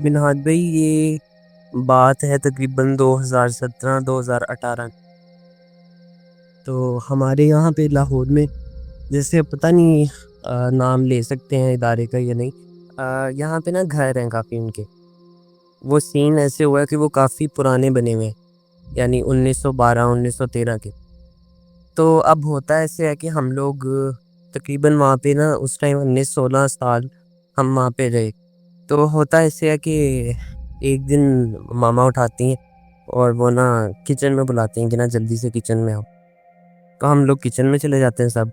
मिनहाज भाई, ये बात है तकरीबन 2017-2018। तो हमारे यहाँ पे लाहौर में, जैसे पता नहीं नाम ले सकते हैं इदारे का या नहीं। यहाँ पे ना घर हैं काफ़ी उनके। वो सीन ऐसे हुआ है कि वो काफ़ी पुराने बने हुए हैं, यानी 1912-1913 के। तो अब होता ऐसे है कि हम लोग तकरीबन वहाँ पे ना उस टाइम 19-16 साल हम वहाँ पे रहे। तो होता ऐसे है कि एक दिन मामा उठाती हैं और वो ना किचन में बुलाती हैं कि ना जल्दी से किचन में आओ। तो हम लोग किचन में चले जाते हैं सब।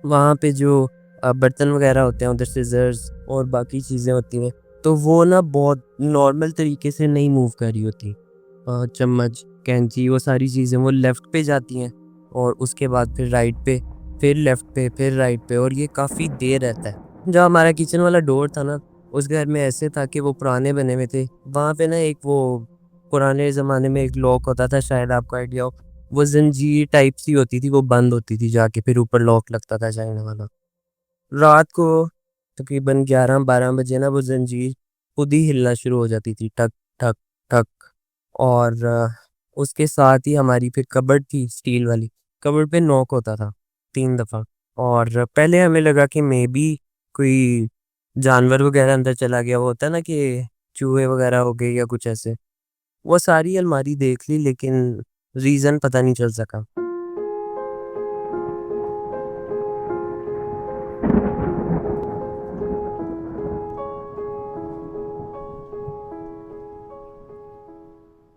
वहाँ पे जो बर्तन वगैरह होते हैं, उधर सीज़र्स और बाकी चीज़ें होती हैं, तो वो ना बहुत नॉर्मल तरीके से नहीं मूव कर रही होती। चम्मच, कैंची, वो सारी चीज़ें वो लेफ़्ट पे जाती हैं और उसके बाद फिर राइट पे, फिर लेफ़्ट पे, फिर राइट पे, और ये काफ़ी देर रहता है। जो हमारा किचन वाला डोर था ना, उस घर में ऐसे था कि वो पुराने बने हुए थे। वहाँ पे ना एक वो पुराने ज़माने में एक लॉक होता था, शायद आपको आइडिया हो। वो ज़ंजीर टाइप सी होती थी, वो बंद होती थी जाके, फिर ऊपर लॉक लगता था चाइना वाला। रात को तकरीबन 11-12 बजे ना वो ज़ंजीर खुद ही हिलना शुरू हो जाती थी, ठक, ठक, ठक। और उसके साथ ही हमारी फिर कबर्ड थी स्टील वाली, कबर्ड पे नॉक होता था 3 दफ़ा। और पहले हमें लगा कि मेबी कोई जानवर वगैरह अंदर चला गया, वो होता है ना कि चूहे वगैरह हो गए या कुछ ऐसे। वो सारी अलमारी देख ली, लेकिन रीज़न पता नहीं चल सका।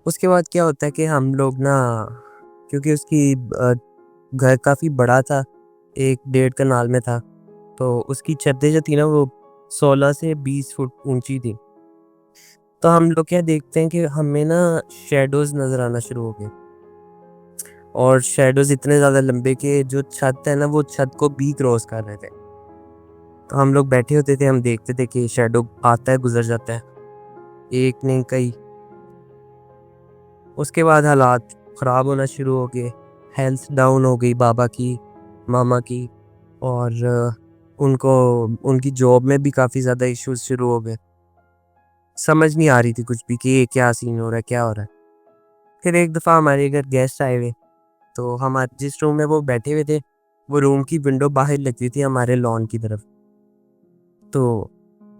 उसके बाद क्या होता है कि हम लोग ना, क्योंकि उसकी घर काफ़ी बड़ा था, 1 डेढ़ कनाल में था, तो उसकी छतें जो थी ना वो 16 से 20 फुट ऊंची थी। तो हम लोग क्या देखते हैं कि हमें ना शैडोज़ नज़र आना शुरू हो गए, और शैडोज़ इतने ज़्यादा लंबे कि जो छत है ना वो छत को भी क्रॉस कर रहे थे। तो हम लोग बैठे होते थे, हम देखते थे कि शैडो आता है, गुजर जाता है, एक नहीं कई। उसके बाद हालात ख़राब होना शुरू हो गए, हेल्थ डाउन हो गई बाबा की, मामा की, और उनको उनकी जॉब में भी काफ़ी ज़्यादा इश्यूज़ शुरू हो गए। समझ नहीं आ रही थी कुछ भी कि ये क्या सीन हो रहा है, क्या हो रहा है। फिर एक दफ़ा हमारे घर गेस्ट आए हुए, तो हम जिस रूम में वो बैठे हुए थे, वो रूम की विंडो बाहर लगती थी हमारे लॉन की तरफ। तो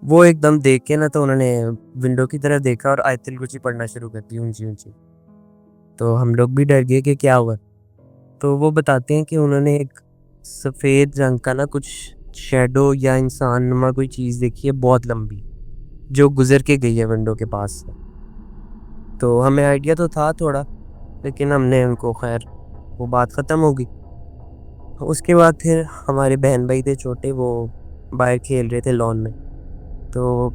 वो एकदम देख के ना, तो उन्होंने विंडो की तरफ देखा और आयतुल कुर्सी पढ़ना शुरू कर दी ऊंची-ऊंची। तो हम लोग भी डर गए कि क्या हुआ। तो वो बताते हैं कि उन्होंने एक सफ़ेद रंग का ना कुछ शैडो या इंसान नुमा कोई चीज़ देखी है, बहुत लंबी, जो गुज़र के गई है विंडो के पास से। तो हमें आइडिया तो था थोड़ा, लेकिन हमने उनको खैर, वो बात ख़त्म हो गई। उसके बाद फिर हमारे बहन भाई थे छोटे, वो बाहर खेल रहे थे लॉन में। तो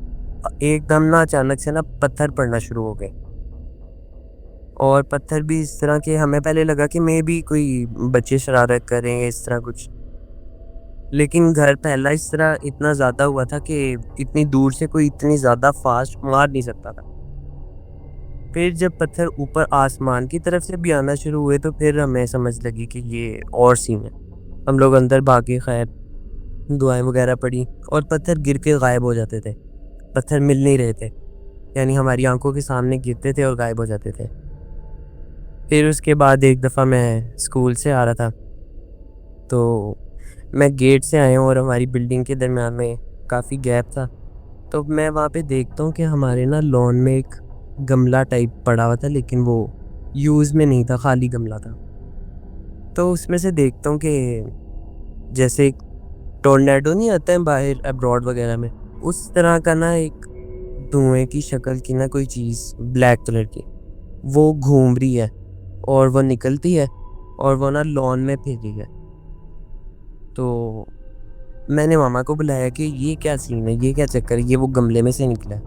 एकदम ना अचानक से ना पत्थर पड़ना शुरू हो गए, और पत्थर भी इस तरह के, हमें पहले लगा कि मे बी कोई बच्चे शरारत कर रहे हैं इस तरह कुछ। लेकिन घर पहला इस तरह इतना ज़्यादा हुआ था कि इतनी दूर से कोई इतनी ज़्यादा फास्ट मार नहीं सकता था। फिर जब पत्थर ऊपर आसमान की तरफ से भी आना शुरू हुए, तो फिर हमें समझ लगी कि ये और सीन है। हम लोग अंदर भागे, खैर दुआएं वगैरह पड़ी, और पत्थर गिर के गायब हो जाते थे। पत्थर मिल नहीं रहे थे, यानी हमारी आंखों के सामने गिरते थे और गायब हो जाते थे। फिर उसके बाद एक दफ़ा मैं स्कूल से आ रहा था, तो मैं गेट से आया हूँ और हमारी बिल्डिंग के दरमियान में काफ़ी गैप था। तो मैं वहाँ पे देखता हूँ कि हमारे ना लॉन में एक गमला टाइप पड़ा हुआ था, लेकिन वो यूज़ में नहीं था, खाली गमला था। तो उसमें से देखता हूँ कि जैसे एक टोर्नेडो नहीं आता है बाहर अब्रॉड वगैरह में, उस तरह का ना एक धुएँ की शक्ल की ना कोई चीज़ ब्लैक कलर की, वो घूम रही है, और वो निकलती है, और वो ना लॉन में फिर रही है। तो मैंने मामा को बुलाया कि ये क्या सीन है, ये क्या चक्कर है, ये वो गमले में से निकला है।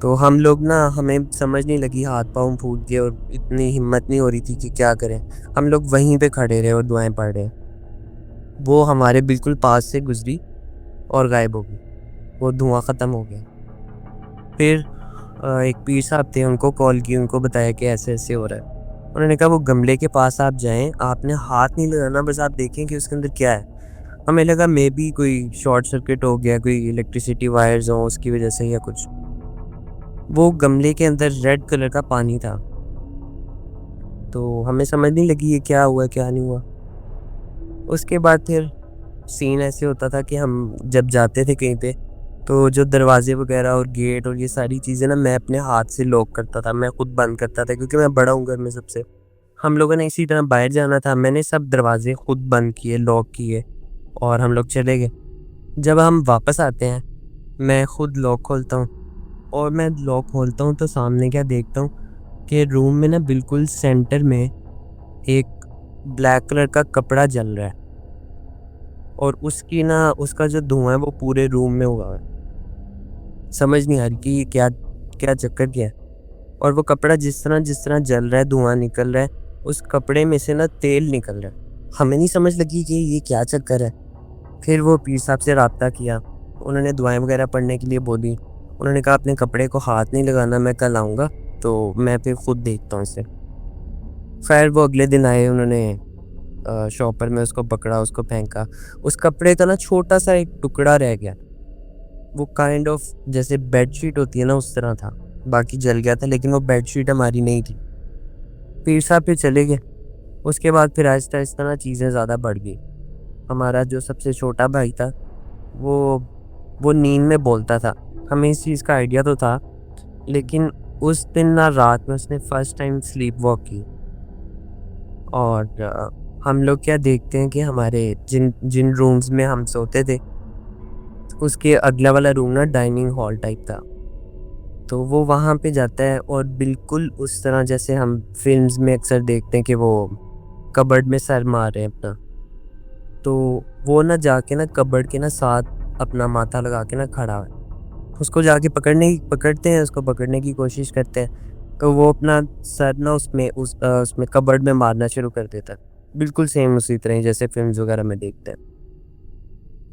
तो हम लोग ना, हमें समझ नहीं लगी, हाथ पाँव फूट गए और इतनी हिम्मत नहीं हो रही थी कि क्या करें। हम लोग वहीं पे खड़े रहे और दुआएं पढ़ रहे। वो हमारे बिल्कुल पास से गुजरी और गायब हो गई, वो धुआं ख़त्म हो गया। फिर एक पीर साहब थे, उनको कॉल की, उनको बताया कि ऐसे ऐसे हो रहा है। उन्होंने कहा वो गमले के पास आप जाएं, आपने हाथ नहीं लगाना, बस आप देखें कि उसके अंदर क्या है। हमें लगा मे बी कोई शॉर्ट सर्किट हो गया, कोई इलेक्ट्रिसिटी वायर्स हों उसकी वजह से या कुछ। वो गमले के अंदर रेड कलर का पानी था। तो हमें समझ नहीं लगी ये क्या हुआ, क्या नहीं हुआ। उसके बाद फिर सीन ऐसे होता था कि हम जब जाते थे कहीं पे, तो जो दरवाजे वगैरह और गेट और ये सारी चीज़ें ना मैं अपने हाथ से लॉक करता था, मैं खुद बंद करता था क्योंकि मैं बड़ा हूँ घर में सबसे। हम लोगों ने इसी तरह बाहर जाना था, मैंने सब दरवाजे खुद बंद किए, लॉक किए और हम लोग चले गए। जब हम वापस आते हैं, मैं खुद लॉक खोलता हूँ और मैं लॉक खोलता हूँ तो सामने क्या देखता हूँ कि रूम में ना बिल्कुल सेंटर में एक ब्लैक कलर का कपड़ा जल रहा है और उसका जो धुआं है वो पूरे रूम में हुआ है। समझ नहीं आ रही कि ये क्या क्या चक्कर क्या है। और वो कपड़ा जिस तरह जल रहा है, धुआं निकल रहा है, उस कपड़े में से ना तेल निकल रहा है। हमें नहीं समझ लगी कि ये क्या चक्कर है। फिर वो पीर साहब से राब्ता किया, उन्होंने दुआएं वगैरह पढ़ने के लिए बोली। उन्होंने कहा अपने कपड़े को हाथ नहीं लगाना, मैं कल आऊँगा तो मैं फिर खुद देखता हूँ इसे। खैर वो अगले दिन आए, उन्होंने शॉपर में उसको पकड़ा, उसको फेंका। उस कपड़े का ना छोटा सा एक टुकड़ा रह गया, वो काइंड ऑफ जैसे बेडशीट होती है ना उस तरह था। बाकी जल गया था लेकिन वो बेडशीट हमारी नहीं थी। पीर साहब फिर चले गए। उसके बाद फिर आहिस्ता आहिस्ता ना चीज़ें ज़्यादा बढ़ गई। हमारा जो सबसे छोटा भाई था वो वो नींद में बोलता था। हमें इस चीज़ का आइडिया तो था, लेकिन उस दिन ना रात में उसने फर्स्ट टाइम स्लीप वॉक की। और हम लोग क्या देखते हैं कि हमारे जिन जिन रूम्स में हम सोते थे उसके अगला वाला रूम ना डाइनिंग हॉल टाइप था। तो वो वहाँ पे जाता है और बिल्कुल उस तरह जैसे हम फिल्म्स में अक्सर देखते हैं कि वो कबर्ड में सर मार रहे हैं अपना। तो वो ना जाके ना कबर्ड के ना साथ अपना माथा लगा के ना खड़ा है। उसको जाके उसको पकड़ने की कोशिश करते हैं। तो वो अपना सर ना उसमें कबर्ड में मारना शुरू कर देता है, बिल्कुल सेम उसी तरह ही जैसे फिल्म्स वगैरह में देखते हैं।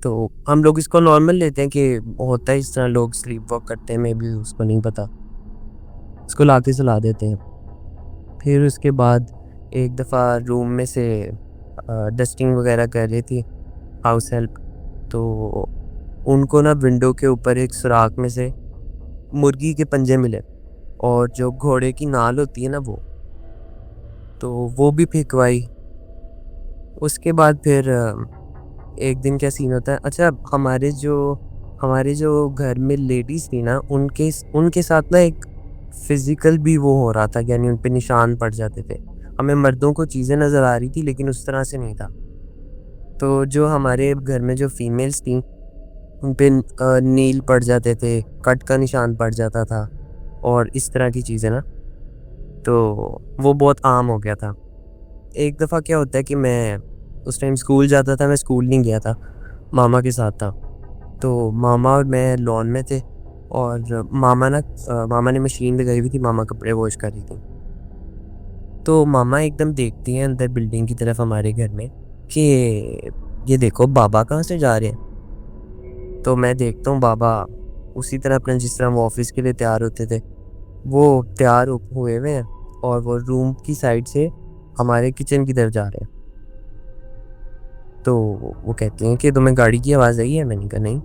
तो हम लोग इसको नॉर्मल लेते हैं कि होता है इस तरह, लोग स्लीप वॉक करते हैं, मे बी उसको नहीं पता, उसको लाके सुला देते हैं। फिर उसके बाद एक दफ़ा रूम में से डस्टिंग वगैरह कर रही थी हाउस हेल्प। तो उनको ना विंडो के ऊपर एक सुराख में से मुर्गी के पंजे मिले और जो घोड़े की नाल होती है ना तो वो भी फेंकवाई। उसके बाद फिर एक दिन क्या सीन होता है, अच्छा हमारे जो घर में लेडीज़ थी ना उनके उनके साथ ना एक फिज़िकल भी वो हो रहा था, यानी उन पे निशान पड़ जाते थे। हमें मर्दों को चीज़ें नज़र आ रही थी लेकिन उस तरह से नहीं था। तो जो हमारे घर में जो फीमेल्स थी उन पे नील पड़ जाते थे, कट का निशान पड़ जाता था और इस तरह की चीज़ें ना, तो वो बहुत आम हो गया था। एक दफ़ा क्या होता है कि मैं उस टाइम स्कूल जाता था, मैं स्कूल नहीं गया था, मामा के साथ था। तो मामा और मैं लॉन में थे और मामा ने मशीन लगाई हुई थी, मामा कपड़े वॉश कर रही थी। तो मामा एकदम देखती हैं अंदर बिल्डिंग की तरफ हमारे घर में कि ये देखो बाबा कहाँ से जा रहे हैं। तो मैं देखता हूँ बाबा उसी तरह अपने जिस तरह वो ऑफिस के लिए तैयार होते थे वो तैयार हुए हुए हैं और वो रूम की साइड से हमारे किचन की तरफ जा रहे हैं। तो वो कहती हैं कि तुम्हें गाड़ी की आवाज़ आई है? मैंने कहा नहीं।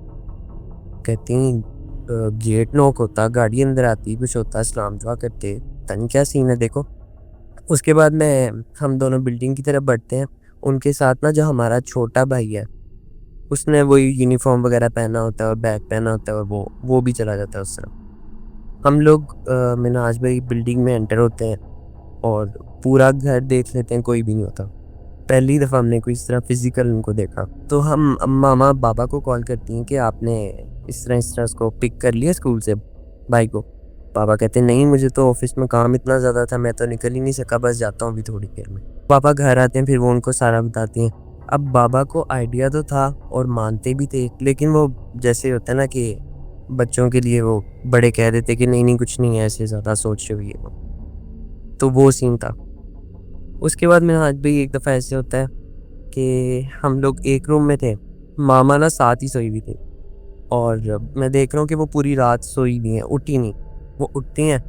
कहती हैं गेट नॉक होता, गाड़ी अंदर आती, कुछ होता, सलाम दुआ करते, पता नहीं क्या सीन है देखो। उसके बाद हम दोनों बिल्डिंग की तरफ बढ़ते हैं। उनके साथ ना जो हमारा छोटा भाई है उसने वही यूनिफॉर्म वगैरह पहना होता है और बैग पहना होता है और वो भी चला जाता है उस तरफ। हम लोग मिनाज भाई बिल्डिंग में एंटर होते हैं और पूरा घर देख लेते हैं, कोई भी नहीं होता। पहली दफ़ा हमने कोई इस तरह फिजिकल उनको देखा। तो हम मामा बाबा को कॉल करती हैं कि आपने इस तरह उसको पिक कर लिया स्कूल से, भाई को। पापा कहते हैं नहीं, मुझे तो ऑफिस में काम इतना ज़्यादा था, मैं तो निकल ही नहीं सका, बस जाता हूँ अभी थोड़ी देर में। पापा घर आते हैं, फिर वो उनको सारा बताती हैं। अब बाबा को आइडिया तो था और मानते भी थे, लेकिन वो जैसे होता है ना कि बच्चों के लिए वो बड़े कह देते कि नहीं नहीं कुछ नहीं है, ऐसे ज़्यादा सोच रही है। तो वो सीन था। उसके बाद मेरा आज भी एक दफ़ा ऐसे होता है कि हम लोग एक रूम में थे, मामा ना साथ ही सोई हुई थी और मैं देख रहा हूँ कि वो पूरी रात सोई नहीं है, उठी नहीं। वो उठती हैं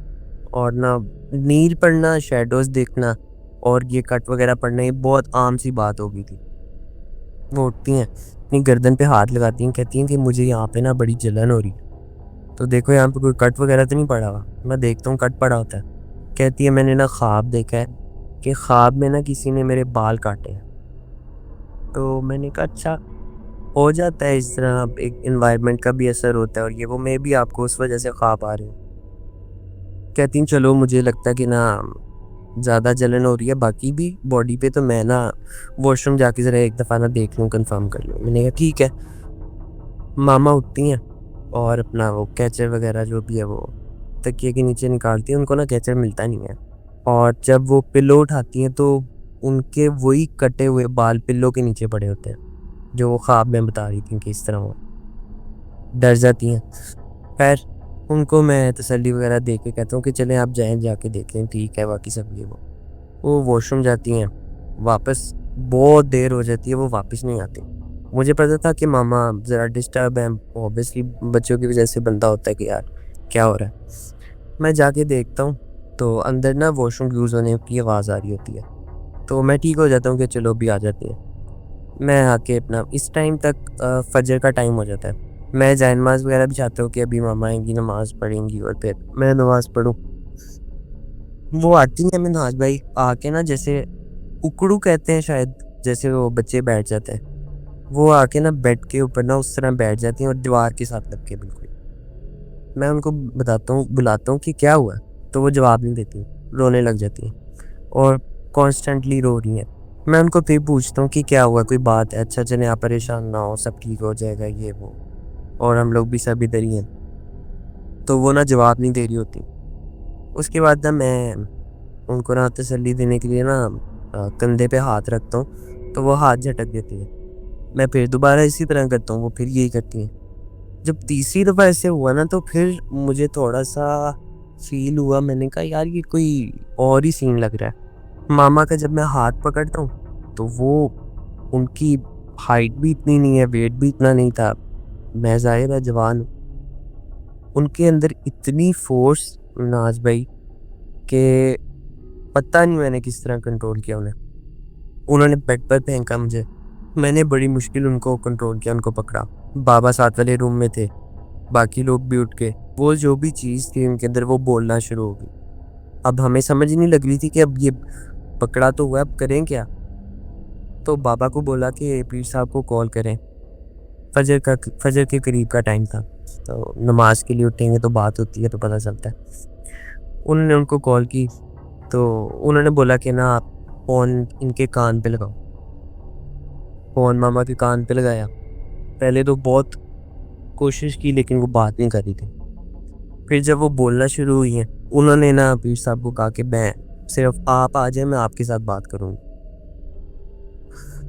और ना नील पड़ना, शैडोज़ देखना और ये कट वगैरह पड़ना ये बहुत आम सी बात हो गई थी। वो उठती हैं, अपनी गर्दन पे हाथ लगाती हैं, कहती हैं कि मुझे यहाँ पे ना बड़ी जलन हो रही है। तो देखो यहाँ पे कोई कट वगैरह तो नहीं पड़ा हुआ। मैं देखता हूँ कट पड़ा होता है। कहती है मैंने ना ख्वाब देखा है कि ख्वाब में ना किसी ने मेरे बाल काटे हैं। तो मैंने कहा अच्छा, हो जाता है इस तरह, एक एनवायरनमेंट का भी असर होता है और ये वो, मैं भी आपको उस वजह से ख्वाब आ रहे हैं। कहती हैं चलो मुझे लगता है कि ना ज़्यादा जलन हो रही है बाकी भी बॉडी पे, तो मैं ना वॉशरूम जाके ज़रा एक दफ़ा ना देख लूँ, कंफर्म कर लूँ। मैंने कहा ठीक है। मामा उठती हैं और अपना वो कैचर वगैरह जो भी है वो तकिए के नीचे निकालती हैं। उनको ना कैचर मिलता नहीं है, और जब वो पिल्लो उठाती हैं तो उनके वही कटे हुए बाल पिल्लो के नीचे पड़े होते हैं, जो वो ख्वाब में बता रही थी कि इस तरह वो डर जाती हैं। खैर, उनको मैं तसल्ली वगैरह दे के कहता हूँ कि चलें आप जाएँ, जाके देख लें, ठीक है बाकी सब ये वो वॉशरूम जाती हैं। वापस बहुत देर हो जाती है, वो वापस नहीं आती। मुझे पता था कि मामा ज़रा डिस्टर्ब हैं, ऑब्वियसली बच्चों की वजह से बनता होता है कि यार क्या हो रहा है। मैं जाके देखता हूँ तो अंदर ना वॉशरूम यूज़ होने की आवाज़ आ रही होती है। तो मैं ठीक हो जाता हूँ कि चलो अभी आ जाती है। मैं आके अपना इस टाइम तक फजर का टाइम हो जाता है। मैं जाए नमाज़ वगैरह भी चाहता हूँ कि अभी मामा आएँगी, नमाज़ पढ़ेंगी और फिर मैं नमाज़ पढ़ूँ। वो आती हैं मिन्हाज भाई, आके ना जैसे उकड़ू कहते हैं शायद, जैसे वो बच्चे बैठ जाते हैं, वो आके ना बेड के ऊपर ना उस तरह बैठ जाती हैं और दीवार के साथ लग के बिल्कुल। मैं उनको बताता हूँ, बुलाता हूँ कि क्या हुआ? तो वो जवाब नहीं देती, रोने लग जाती हैं और कॉन्स्टेंटली रो रही हैं। मैं उनको फिर पूछता हूँ कि क्या हुआ, कोई बात है? अच्छा चलें आप परेशान ना हो, सब ठीक हो जाएगा ये वो, और हम लोग भी सब इधर ही हैं। तो वो ना जवाब नहीं दे रही होती। उसके बाद ना मैं उनको ना तसल्ली देने के लिए ना कंधे पे हाथ रखता हूँ, तो वो हाथ झटक देती है। मैं फिर दोबारा इसी तरह करता हूँ, वो फिर यही करती हैं। जब तीसरी दफ़ा ऐसे हुआ ना तो फिर मुझे थोड़ा-सा फ़ील हुआ, मैंने कहा यार ये कोई और ही सीन लग रहा है। मामा का जब मैं हाथ पकड़ता हूँ तो वो, उनकी हाइट भी इतनी नहीं है, वेट भी इतना नहीं था। मैं ज़ाहिर है जवान हूँ। उनके अंदर इतनी फ़ोर्स नाज़ भाई कि पता नहीं मैंने किस तरह कंट्रोल किया उन्हें। उन्होंने बेड पर फेंका मुझे। मैंने बड़ी मुश्किल उनको कंट्रोल किया, उनको पकड़ा। बाबा साथ वाले रूम में थे, बाकी लोग भी उठ के, वो जो भी चीज़ थी उनके अंदर वो बोलना शुरू हो गई। अब हमें समझ नहीं लग रही थी कि अब ये पकड़ा तो हुआ, अब करें क्या? तो बाबा को बोला कि पीर साहब को कॉल करें। फजर के करीब का टाइम था, तो नमाज के लिए उठेंगे तो बात होती है तो पता चलता है। उन्होंने उनको कॉल की तो उन्होंने बोला कि ना आप फ़ोन इनके कान पे लगाओ। फ़ोन मामा के कान पे लगाया। पहले तो बहुत कोशिश की लेकिन वो बात नहीं कर रही थी। फिर जब वो बोलना शुरू हुई हैं, उन्होंने ना पीर साहब को कहा कि मैं सिर्फ आप आ जाएं, मैं आपके साथ बात करूँगी।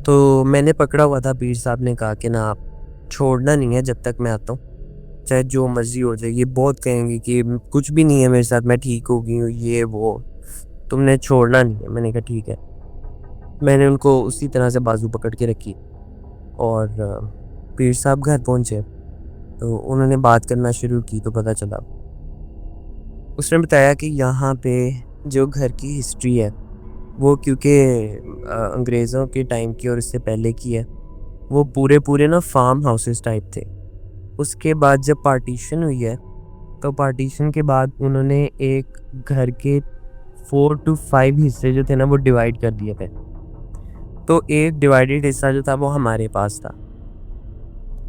तो मैंने पकड़ा हुआ था, पीर साहब ने कहा कि ना आप छोड़ना नहीं है जब तक मैं आता हूँ, चाहे जो मर्ज़ी हो जाए। ये बहुत कहेंगे कि कुछ भी नहीं है मेरे साथ, मैं ठीक हो गई हूँ, ये वो, तुमने छोड़ना नहीं है। मैंने कहा ठीक है। मैंने उनको उसी तरह से बाजू पकड़ के रखी और पीर साहब घर पहुँचे तो उन्होंने बात करना शुरू की तो पता चला, उसने बताया कि यहाँ पे जो घर की हिस्ट्री है वो, क्योंकि अंग्रेज़ों के टाइम की और इससे पहले की है, वो पूरे ना फार्म हाउसेस टाइप थे। उसके बाद जब पार्टीशन हुई है तो पार्टीशन के बाद उन्होंने एक घर के 4 to 5 हिस्से जो थे ना वो डिवाइड कर दिए थे। तो एक डिवाइडेड हिस्सा जो था वो हमारे पास था,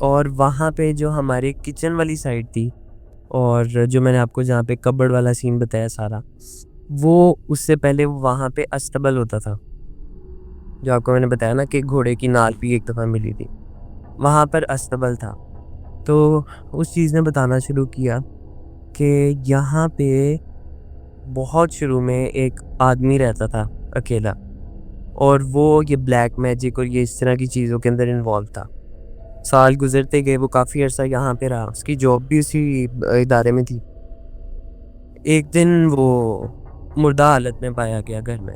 और वहाँ पे जो हमारे किचन वाली साइड थी, और जो मैंने आपको जहाँ पे कबर्ड वाला सीन बताया सारा, वो उससे पहले वहाँ पे अस्तबल होता था। जो आपको मैंने बताया ना कि घोड़े की नाल भी एक दफ़ा मिली थी, वहाँ पर अस्तबल था। तो उस चीज़ ने बताना शुरू किया कि यहाँ पे बहुत शुरू में एक आदमी रहता था अकेला, और वो ये ब्लैक मैजिक और ये इस तरह की चीज़ों के अंदर इन्वॉल्व था। साल गुज़रते गए, वो काफ़ी अर्सा यहाँ पे रहा, उसकी जॉब भी उसी इदारे में थी। एक दिन वो मुर्दा हालत में पाया गया घर में।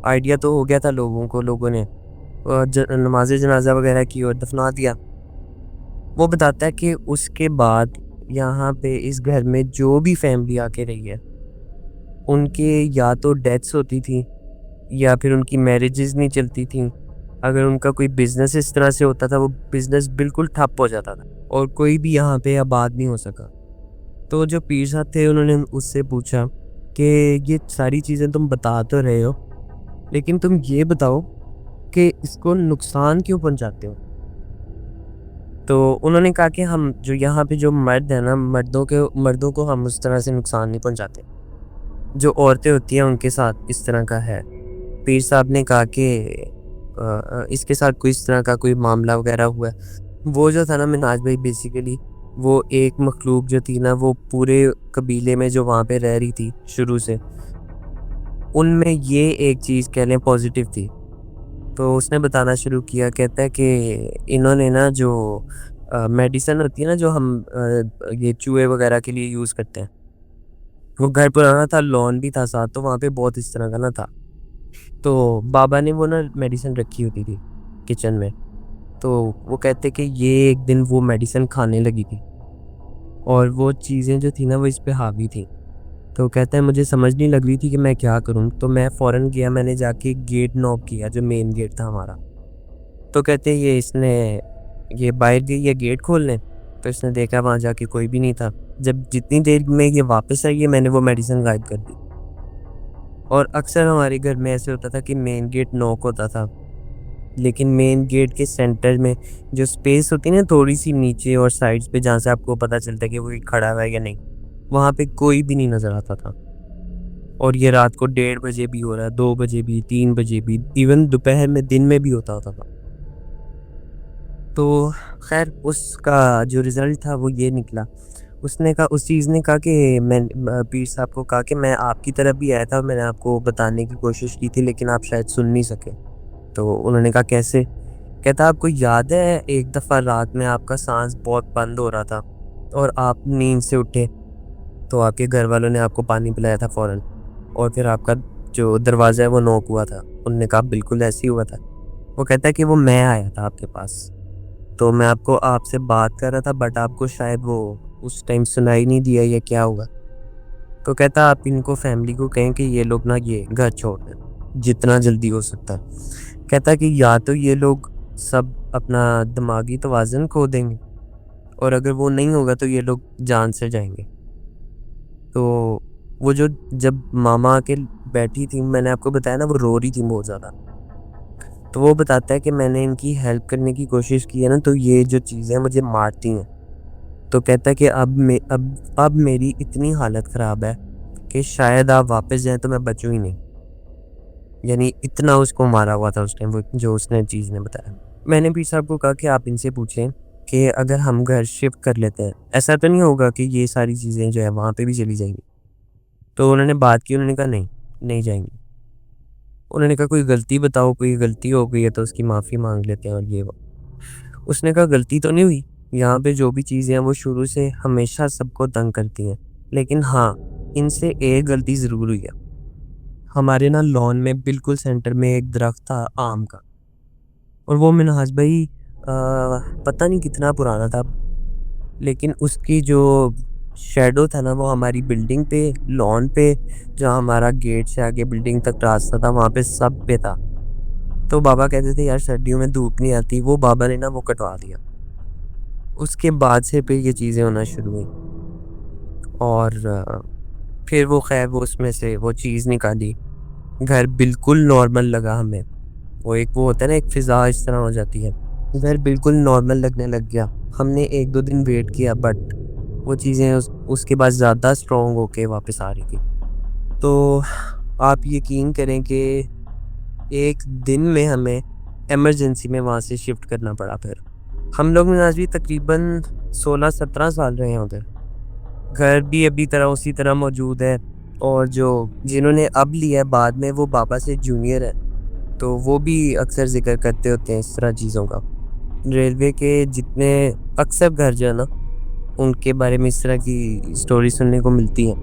आइडिया तो हो गया था लोगों को, लोगों ने नमाज़ जनाज़ा वगैरह की और दफना दिया। वो बताता है कि उसके बाद यहाँ पे इस घर में जो भी फैमिली आके रही है, उनके या तो डेथ्स होती थी या फिर उनकी मैरिजेस नहीं चलती थी। अगर उनका कोई बिज़नेस इस तरह से होता था, वो बिज़नेस बिल्कुल ठप हो जाता था और कोई भी यहाँ पे आबाद नहीं हो सका। तो जो पीर साहब थे उन्होंने उससे पूछा कि ये सारी चीज़ें तुम बता तो रहे हो, लेकिन तुम ये बताओ कि इसको नुकसान क्यों पहुँचाते हो? तो उन्होंने कहा कि हम जो यहाँ पे जो मर्द हैं ना, मर्दों को हम उस तरह से नुकसान नहीं पहुँचाते। जो औरतें होती हैं उनके साथ इस तरह का है। पीर साहब ने कहा कि इसके साथ कोई इस तरह का कोई मामला वग़ैरह हुआ है। वो जो था ना मिन्हाज भाई बेसिकली वो एक मखलूक जो थी ना वो पूरे कबीले में जो वहाँ पे रह रही थी शुरू से, उनमें ये एक चीज़ कह लें पॉज़िटिव थी। तो उसने बताना शुरू किया, कहता है कि इन्होंने ना जो मेडिसिन होती है ना जो हम ये चूहे वग़ैरह के लिए यूज़ करते हैं, वो घर पुराना था, लॉन भी था साथ, तो वहाँ पे बहुत इस तरह का ना था। तो बाबा ने वो ना मेडिसिन रखी होती थी किचन में, तो वो कहते कि ये एक दिन वो मेडिसिन खाने लगी थी और वो चीज़ें जो थी ना वो इस पे हावी थी। तो कहता है मुझे समझ नहीं लग रही थी कि मैं क्या करूँ, तो मैं फ़ौरन गया, मैंने जाके गेट नॉक किया जो मेन गेट था हमारा। तो कहते ये बाहर गई है गेट खोलने, तो इसने देखा वहाँ जाके कोई भी नहीं था। जब जितनी देर में ये वापस आई है मैंने वो मेडिसिन गायब कर दी। और अक्सर हमारे घर में ऐसे होता था कि मेन गेट नॉक होता था, लेकिन मेन गेट के सेंटर में जो स्पेस होती है ना थोड़ी-सी नीचे और साइड्स पे जहाँ से आपको पता चलता है कि कोई खड़ा हुआ है या नहीं, वहाँ पे कोई भी नहीं नज़र आता था। और ये रात को 1:30 बजे भी हो रहा है, 2 बजे भी, 3 बजे भी, इवन दोपहर में, दिन में भी होता होता था। तो ख़ैर उसका जो रिज़ल्ट था वो ये निकला। उसने कहा उस चीज़ ने कहा कि पीर साहब को कहा कि मैं आपकी तरफ भी आया था और मैंने आपको बताने की कोशिश की थी लेकिन आप शायद सुन नहीं सके। तो उन्होंने कहा कैसे? कहता आपको याद है एक दफ़ा रात में आपका साँस बहुत बंद हो रहा था और आप नींद से उठे, तो आपके घर वालों ने आपको पानी पिलाया था फ़ौरन और फिर आपका जो दरवाज़ा है वो नॉक हुआ था। उन्होंने कहा बिल्कुल ऐसे ही हुआ था। वो कहता है कि वो मैं आया था आपके पास, तो मैं आपसे बात कर रहा था बट आपको शायद वो उस टाइम सुनाई नहीं दिया या क्या हुआ। तो कहता आप इनको फैमिली को कहें कि ये लोग ना ये घर छोड़ दें, जितना जल्दी हो सकता है। कहता कि या तो ये लोग सब अपना दिमागी तवाज़ुन खो देंगे और अगर वो नहीं होगा तो ये लोग जान से जाएँगे। तो वो जो जब मामा आके बैठी थी, मैंने आपको बताया ना वो रो रही थी बहुत ज़्यादा। तो वो बताता है कि मैंने इनकी हेल्प करने की कोशिश की है ना तो ये जो चीज़ें मुझे मारती हैं। तो कहता है कि अब मेरी इतनी हालत ख़राब है कि शायद आप वापस जाएँ तो मैं बचूँ ही नहीं। यानी इतना उसको मारा हुआ था उस टाइम वो जो उसने चीज़ ने बताया। मैंने पीर साहब को कहा कि आप इनसे पूछें कि अगर हम घर शिफ्ट कर लेते हैं, ऐसा तो नहीं होगा कि ये सारी चीज़ें जो है वहाँ पे भी चली जाएँगी? तो उन्होंने बात की, उन्होंने कहा नहीं, नहीं जाएँगी। उन्होंने कहा कोई गलती बताओ, कोई गलती हो गई है तो उसकी माफ़ी माँग लेते हैं और ये वो। उसने कहा गलती तो नहीं हुई, यहाँ पे जो भी चीज़ें हैं वो शुरू से हमेशा सबको तंग करती हैं। लेकिन हाँ, इनसे एक गलती ज़रूर हुई है। हमारे ना लॉन में बिल्कुल सेंटर में एक दरख्त था आम का और वो मिन्हाज भाई पता नहीं कितना पुराना था, लेकिन उसकी जो शैडो था ना वो हमारी बिल्डिंग पे, लॉन पे, जहाँ हमारा गेट से आगे बिल्डिंग तक रास्ता था वहाँ पे सब पे था। तो बाबा कहते थे यार सर्दियों में धूप नहीं आती, वो बाबा ने ना वो कटवा दिया। उसके बाद से फिर ये चीज़ें होना शुरू हुई और फिर वो खैर वो उसमें से वो चीज़ निकाली। घर बिल्कुल नॉर्मल लगा हमें। वो होता है ना एक फ़िज़ा इस तरह हो जाती है। घर बिल्कुल नॉर्मल लगने लग गया। हमने 1-2 दिन वेट किया बट वो चीज़ें उसके बाद ज़्यादा स्ट्रॉन्ग होके वापस आ रही थी। तो आप यकीन करें कि एक दिन में हमें इमरजेंसी में वहाँ से शिफ्ट करना पड़ा फिर। हम लोग आज भी तकरीबन 16-17 साल रहे हैं उधर। घर भी अभी तरह उसी तरह मौजूद है और जो जिन्होंने अब लिया है बाद में वो बाबा से जूनियर है, तो वो भी अक्सर ज़िक्र करते होते हैं इस तरह चीज़ों का। रेलवे के जितने अक्सर घर जो है ना, उनके बारे में इस तरह की स्टोरी सुनने को मिलती है।